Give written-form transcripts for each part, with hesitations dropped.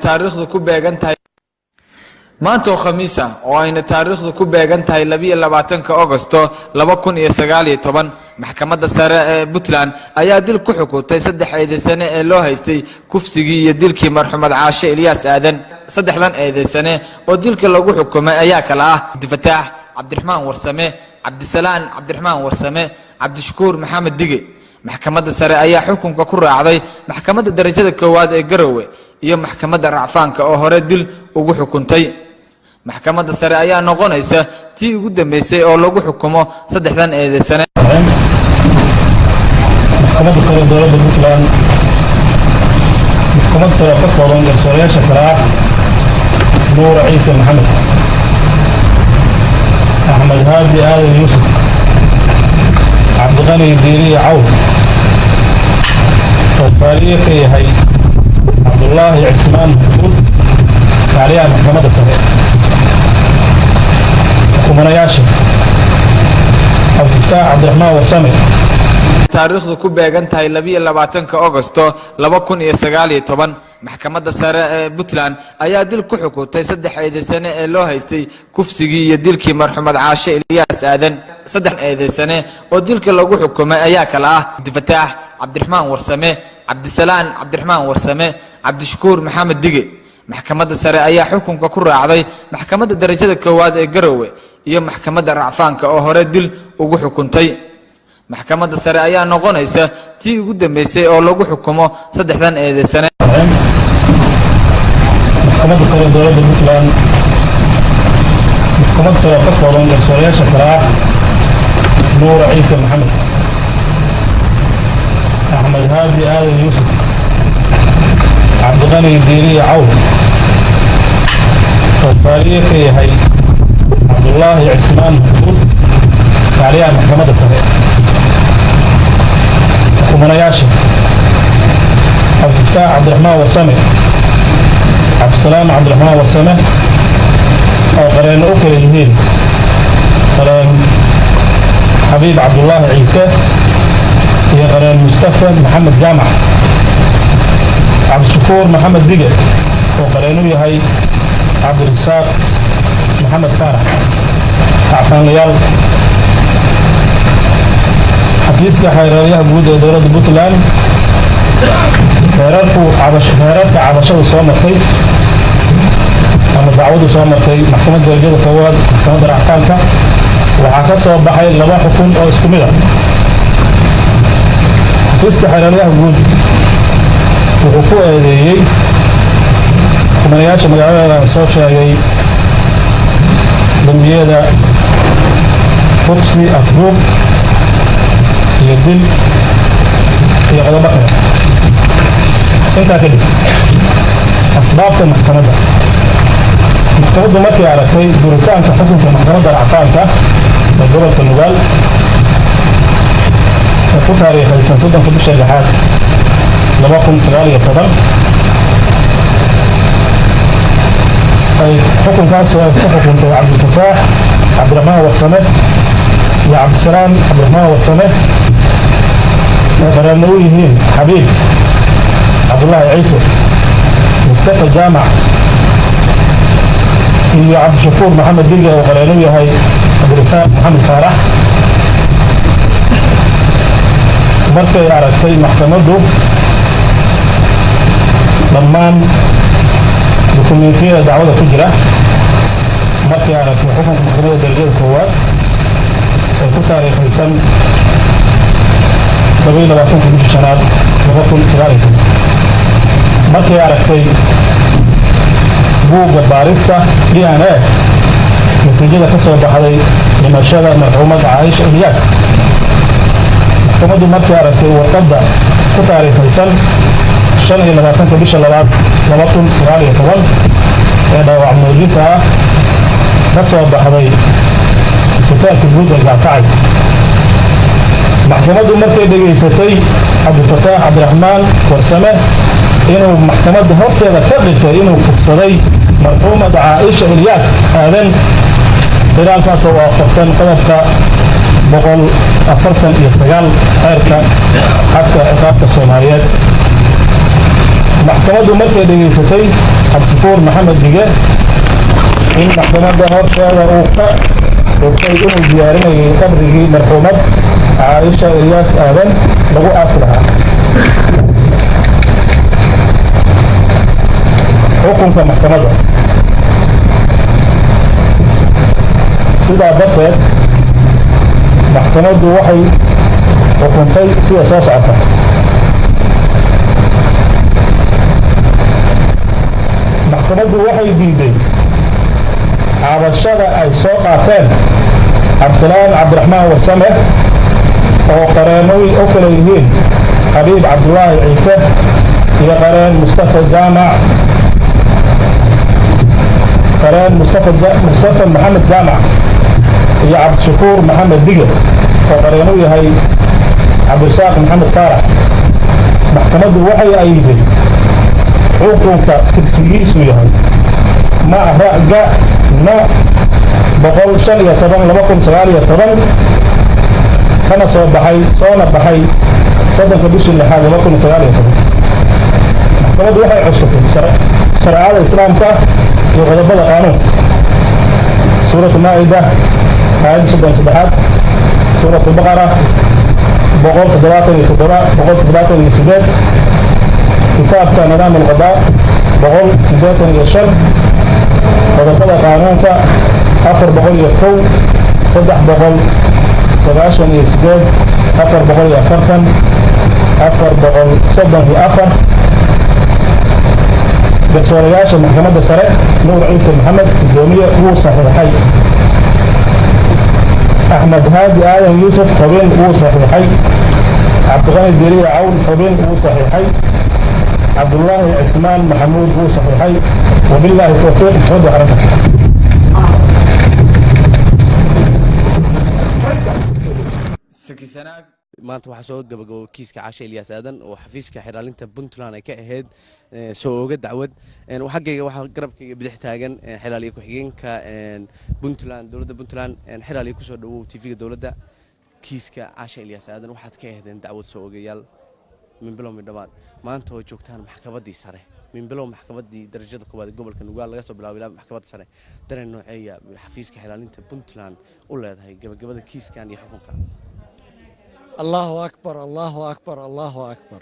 taariikhdu ku beegan tahay maanta oo khamiis ah oo ayna taariikhdu ku beegan tahay 22 Agoosto 2019 maxkamadda sare ee Puntland ayaa dil ku xukuntay 3 eedeysane ee loo haystay kufsigii iyo dilkii marxuumad Caashe Ilyas Aadan. 3 eedeysane oo dilka lagu xukumay ayaa kala ah Abdifataax Cabdiraxmaan Warsame, Cabdisalaan Cabdiraxmaan Warsame, Cabdishakuur Maxamed Dige. maxkamadda sare ayaa xukunka ku raacday maxkamadda darajada koowaad ee Garowe iyo maxkamadda racfaanka oo hore dil ugu xukuntay. maxkamadda sare ayaa noqonaysa tii ugu dambeysay oo lagu xukumo 3 eedeysane. maxkamadda sare dowladda Puntland maxkamadda sare ka kooban garsoorayaasha kala ah Nuur Ciise Maxamed, Axmed Haadi Aadan Yuusuf, Cabdiqani Diiri Caw, Soofaaliye ka yahay Cabdullaahi Cismaan Maxamuud, kaaliyaha maxkamadda sare. xukumanayaasha Abdifataax Cabdiraxmaan Warsame. taariikhdu ku beegan tahay 22 Agoosto 2019 maxkamadda sare ee Puntland ayaa dil ku xukuntay 3 eedeysane ee loo haystay kufsigii iyo dilkii marxuumad Caashe Ilyas Aadan. 3 eedeysane oo dilka lagu xukumay ayaa kala ah Abdifataax Cabdiraxmaan Warsame, Cabdisalaan Cabdiraxmaan Warsame, Cabdishakuur Maxamed Dige. maxkamadda sare ayaa xukunka ku raacday maxkamadda darajada koowaad ee Garowe iyo maxkamadda racfaanka oo hore dil ugu xukuntay. maxkamadda sare ayaa noqonaysa tii ugu dambeysay oo lagu xukumo 3 eedeysane. maxkamadda sare dowladda Puntland maxkamadda sare ka kooban garsoorayaasha kala ah Nuur Ciise Maxamed, Axmed Haadi Aadan Yuusuf, Cabdiqani Diiri Caw, Soofaaliye ka yahay Cabdullaahi Cismaan Maxamuud, kaaliyaha maxkamadda sare. xukumanayaasha Abdifataax Cabdiraxmaan Warsame, Cabdisalaan Cabdiraxmaan Warsame oo qareen u kala yihiin qareen Xabiib Cabdullaahi Ciise iyo qareen Mustafa Maxamed Jaamac. Cabdishakuur Maxamed Dige oo qareen u yahay Cabdirasaaq Maxamed Faarax. racfaanlayaal xafiiska xeeraryaha guud ee dowladda Puntland heerarka cabashadu soo martay ama dacwadu soo martay maxkamadda darajada koowaad maxkamadda racfaanka waxaa ka soo baxay 2 xukun oo isku mid ah. xafiiska xeeraryaha guud wuxuu ku eedeeyey xukumanayaasha magacadooda soo sheegay dambiyada kufsi, afduub iyo dil iyo qodobo kale. intaa kadib asbaabta maxkamadda markay aragtay duritaanka xukunka maxkamadda racfaanka ee gobolka Nugaal ee ku taariikhaysan 3 bisha 6 2019 ay xukunkaas ku xukuntay Cabdifataax Cabdiraxmaan Warsame iyo Cabdisalaan Cabdiraxmaan Warsame oo qareen u yihiin Xabiib Cabdullaahi Ciise, Mustafa Jaamac iyo Cabdishakuur Maxamed Dige oo qareen u yahay Cabdirasaaq Maxamed Faarax. markay aragtay maxkamaddu dhammaan dukumeentiyada dacwada ku jira, markay aragtay xukunka maxkamadda darajada koowaad ee ku taariikhaysan 22 bisha 5 2019 markay aragtay buugga baarista DNA natiijada ka soo baxday dhimashada marxuumad Caashe Ilyas. maxkamaddu markay aragtay warqadda ku taariikhaysan 25 bisha 2 2019 ee dhaawac muujinta ah ka soo baxday isbitaalka guud ee Gaalkacyo. maxkamaddu markay dhageysatay Cabdifataax Cabdiraxmaan Warsame inuu maxkamadda horteeda ka qirtay inuu kufsaday marxuumad Caashe Ilyas Aadan, khilaalkaas oo waafaqsan qodobka 149 xeerka xadka ciqaabta Soomaaliyeed maxkamaddu markay dhegaysatay cabdishakuur maxamed dige in maxkamadda horteeda uu ka ogtay inuu diyaarinayay qabrigii marxuumad caaisha ilyaas aadan lagu aas lahaa xukunka maxkamadda sidaa darteed maxkamaddu waxay xukuntay sida soo socota maxkamaddu waxay diiday cabashada ay soo qaateen cabdisalaan cabdiraxmaan warsame oo qareenooy u kala yihiin xabiib cabdulaahi ciise iyo qareen mustafa maxamed jaamac iyo cabdishakuur maxamed dige oo qareenu yahay cabdirasaaq maxamed faarax maxkamaddu waxay ayiday xukunka tirsigiisu yahay ma'raga na 115/2019 kana soona baxay 3 bishii 6 2019 maxkamaddu waxay cusubtay shareecada islaamka iyo qodobada qaanuunka suuratu maa'ida aayadda 33 suuratu baqara 177 kitaabka nidaam alqadaa 185 qodobada qaanuunka 401 398 440 434 garsoorayaasha maxkamadda sare nuur ciise maxamed gudoomiye wuu saxiixay axmed haadi aadan yuusuf xubin wuu saxiixay cabdiqani deriye cawn xubin wuu saxiixay cabdullaahi cismaan maxamuud wuu saxiixay wabilaahi towfiiq maxkamadda xaranka maanta waxaa soo gabagabo kiiska caasha ilyaas aadan oo xafiiska xiraalinta puntland ay ka ahayd soo ooga dacwad xaggayga waxaa garabkayga bidix taagan xiraaliye ku-xigeenka puntland dowladda puntland xiraaliye kusoo dhawow tv-ga dowladda kiiska caasha ilyaas aadan waxaad ka ahaydeen dacwad soo oogayaal min bilow midhamaad maanta oo joogtaan maxkamaddii sare min bilow maxkamaddii darajada koowaad ee gobolka nugaal laga soo bilaabo ilaa maxkamadda sare dareen nooceeya xafiiska xiraalinta puntland u leedahay gabagabada kiiskan iyo xukunka الله أكبر الله أكبر الله أكبر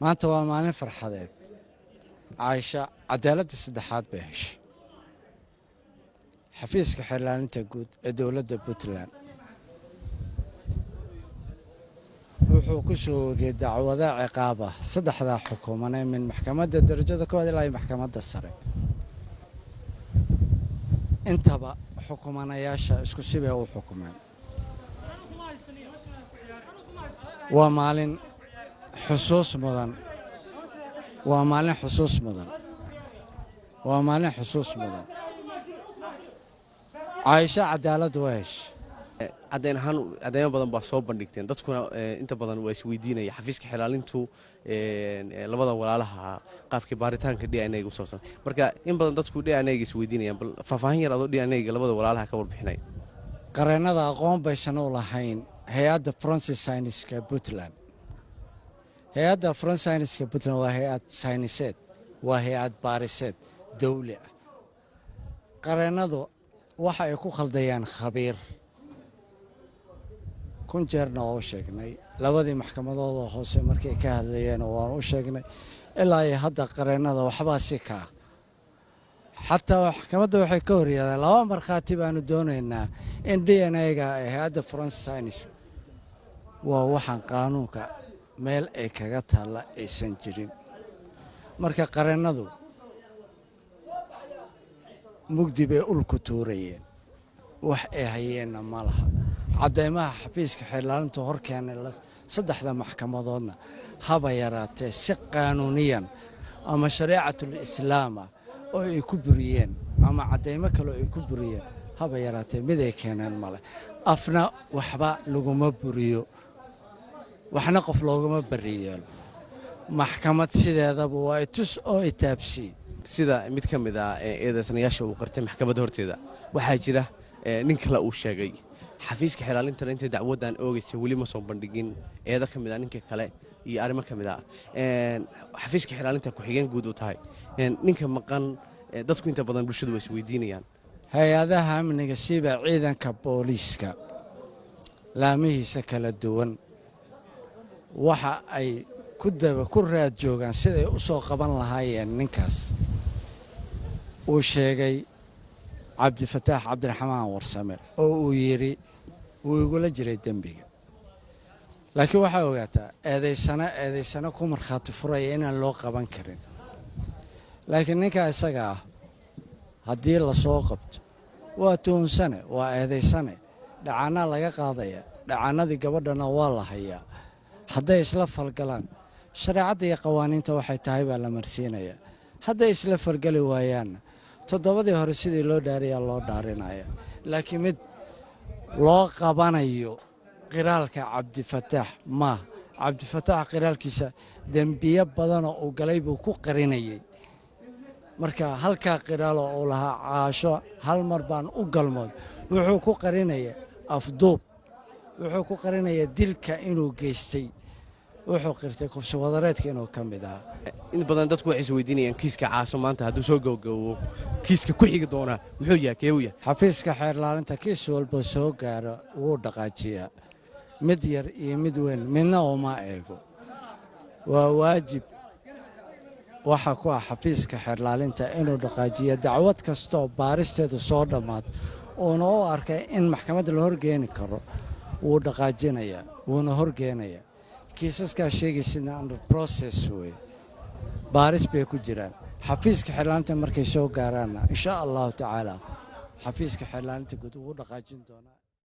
ما أنت وما فرحات عايشة عدالة السدحات بهش حفيزك حلال أنت قد دولة بوتلان وحوكسو دعوة ذا عقابة صدح ذا حكومة من محكمة الدرجة كود إلى محكمة السري انت بقى حكومة ياشا اسكو سيبه وحكومة ومالين حصوص مدن ومالين حصوص مدن ومالين حصوص مدن عايشة عدالة ويش عدين بدن baa soo bandhigteen dadkuna inta badan waa isweydiinay xafiiska xilaalintu labada walaalaha qaabkii baaritaanka DNA gu soo saaray marka in badan dadku DNA ga isweydiinayaan bal faahfaahin yar adoo DNA ga labada walaalaha ka warbixinay qareenada aqoon baysan u lahayn hay-adda forensic science-ka Puntland hay-adda forensic science-ka Puntland waa hay-ad sayniseed waa hay-ad baariseed dawli ah qareenadu waxa ay ku khaldayaan khabiir kun jeerna oo sheegnay labadii maxkamadooda hoose markay ka hadlayeen waan u sheegnay ilaa ay hadda qareenada waxba si ka xataa maxkamadda waxay ka horyeedeen laba markhaati baanu doonaynaa in DNA-ga hay-adda forensic science waa waxaan qaanuunka meel ay kaga taalla aysan jirin marka qareenadu mugdi bay ulku tuurayeen wax ay hayeenna ma laha cadeymaha xafiiska xilaalinta horkeenay saddexda maxkamadoodna haba yaraatee si qaanuuniyan ama shariicatul islaama oo ay ku buriyeen ama cadeymo kale oo ay ku buriyeen haba yaraatee mid ay keeneen male afna waxba laguma buriyo waxna qof looguma bariyeelo maxkamad sideedaba waa tus oo itaabsi sida mid ka mid ah eedeysanayaasha uu qartay maxkamadda horteeda waxaa jira nin kale uu sheegay xafiiska xiraalintana inta dacwadan oogaysa weli ma soo bandhigin eeda ka mid ah ninka kale iyo arrimo ka mid ah xafiiska xiraalinta ku-xigeen guud u tahay ninka maqan dadku inta badan bulshadu way isweydiinayaan hay-adaha amniga siba ciidanka booliiska laamihiisa kala duwan waxa ay ku raad joogaan siday u soo qaban lahaayeen ninkaas uu sheegay cabdifataax cabdiraxmaan warsame oo uu yidhi wuu igula jiray dembiga laakiin waxaa ogaataa eedaysano ku markhaati furaya inaan loo qaban karin laakiin ninkaa isaga ah haddii la soo qabto waa tuhunsane waa eedaysane dhacaanaa laga qaadaya dhacaanadii gabadhana waa la hayaa hadday isla falgalaan shareecadda iyo qawaaniinta waxay tahay baa la marsiinayaa hadday isla falgali waayaanna toddobadii hore sidii loo dhaariyaa loo dhaarinaya laakiin mid loo qabanayo qiraalka cabdifataax maaha cabdifataax qiraalkiisa dembiyo badanoo uu galay buu ku qarinayay marka halkaa qiraalo uu lahaa caasho hal mar baan u galmood wuxuu ku qarinaya afduub wuxuu ku qarinaya dilka inuu geystay wuxuu qirtay kufsi wadareedka inuu ka mid ahaa in badan dadku waxay isweydiinayaan kiiska Caasho maanta hadduu soo gowgowo kiiska ku xigi doona muxuu yahay keewu yahay xafiiska xeerlaalinta kiis walba soo gaaro wuu dhaqaajiyaa mid yar iyo mid weyn midna uma eego waa waajib waxa ku ah xafiiska xeerlaalinta inuu dhaqaajiyo dacwad kastoo baaristeedu soo dhammaad uuna u arkay in maxkamadda la horgeeni karo wuu dhaqaajinayaa wuuna horgeenayaa kiisaskaa sheegaysidna under process wey baaris bay ku jiraan xafiiska xeerlaalinta markay soo gaaraanna insha allahu tacaala xafiiska xeerlaalinta guud ugu dhaqaajin doonaa